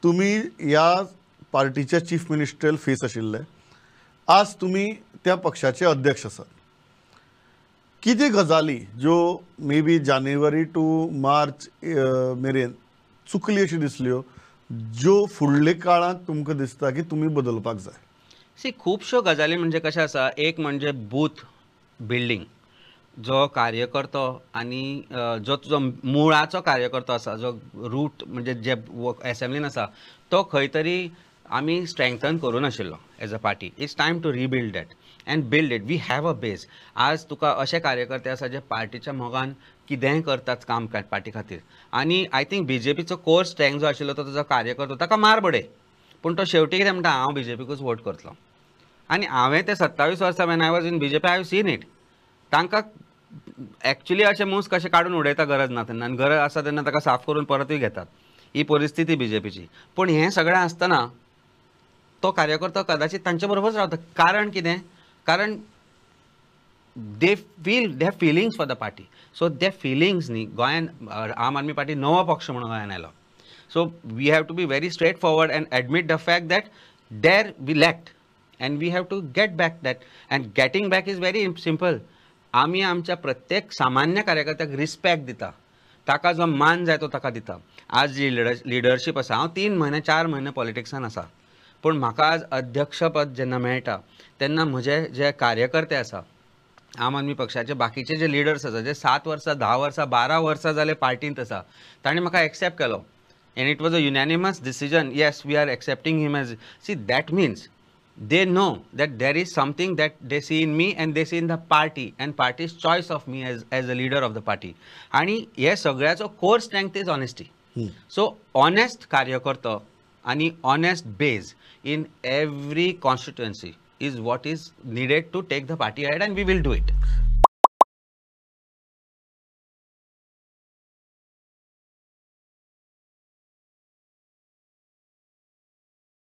तुम्ही ह्या पार्टीचे चीफ मिनिस्ट्रियल फेस आशिल्ले, आज तुम्ही त्या पक्षाचे अध्यक्ष आसात. कितें गजाली ज्यो may be January to March मेरेन चुकली अशी दिसल्यो, ज्यो फुडले काळात तुमकां दिसता की तुम्ही बदलपाक जाय? सी खुबश्यो गजाली म्हणजे कशें आसा, एक म्हणजे बूथ बिल्डींग. जो कार्यकर्तो आणि जो तुजो मुळाचो कार्यकर्तो आसा, जो रूट म्हणजे जे एसेंब्लीन आसा, तो खंय तरी आमी स्ट्रेंथन करूं नाशिल्लो as a party. It's time to rebuild that and build it. We have a base. आज तुका अशे कार्यकर्ते आसा जे पार्टीच्या मोगान कितेंय करतात काम पार्टी खातीर. आनी आय थिंक बीजेपीचो कोर स्ट्रेंथ जो आशिल्लो तो तुजो कार्यकर्तो, ताका मार बडय, पूण तो शेवटी कितें म्हणटा, हांव बीजेपीकूच वोट करतलो. आनी हांवें ते 27 वर्सां when I was in BJP I have seen it. तांकां एक्चुअली अशें मूस कशें काडून उडयता गरज ना तेन्ना, आनी गरज आसा तेन्ना ताका साफ करून परतूय घेतात. ही परिस्थिती बीजेपीची. पूण हें सगळें आसतना तो कार्यकर्तो कदाचित तांचे बरोबरच रावता. कारण कितें? कारण they have feelings for the party. So ते फिलिंग्स न्ही गोंयान आम आदमी पार्टी नवो पक्ष म्हणून गोंयान आयलो. So we have to be very straightforward and admit the fact that there we lacked and we have to get back that. And getting back is very simple. आमी आमच्या प्रत्येक सामान्य कार्यकर्त्याक रिस्पेक्ट दिता, ताका जो मान जाय तो ताका दिता. आज जी लिडरशीप आसा, हांव 3 म्हयने 4 म्हयने पॉलिटिक्सान आसा, पूण म्हाका आज अध्यक्षपद जेन्ना मेळटा तेन्ना म्हजे जे कार्यकर्ते आसा, आम आदमी पक्षाचे बाकीचे जे लिडर्स आसा, जे 7 वर्सां 10 वर्सां 12 वर्सां जाले पार्टींत आसा, ताणें म्हाका एक्सेप्ट केलो. And it was a unanimous decision. Yes, we are accepting him as. See, that means they know that there is something that they see in me and they see in the party and party's choice of me as a leader of the party. आणि हे सगळ्याचो core strength is honesty. So honest कार्यकर्तो आणि honest base in every constituency is what is needed to take the party ahead, and we will do it.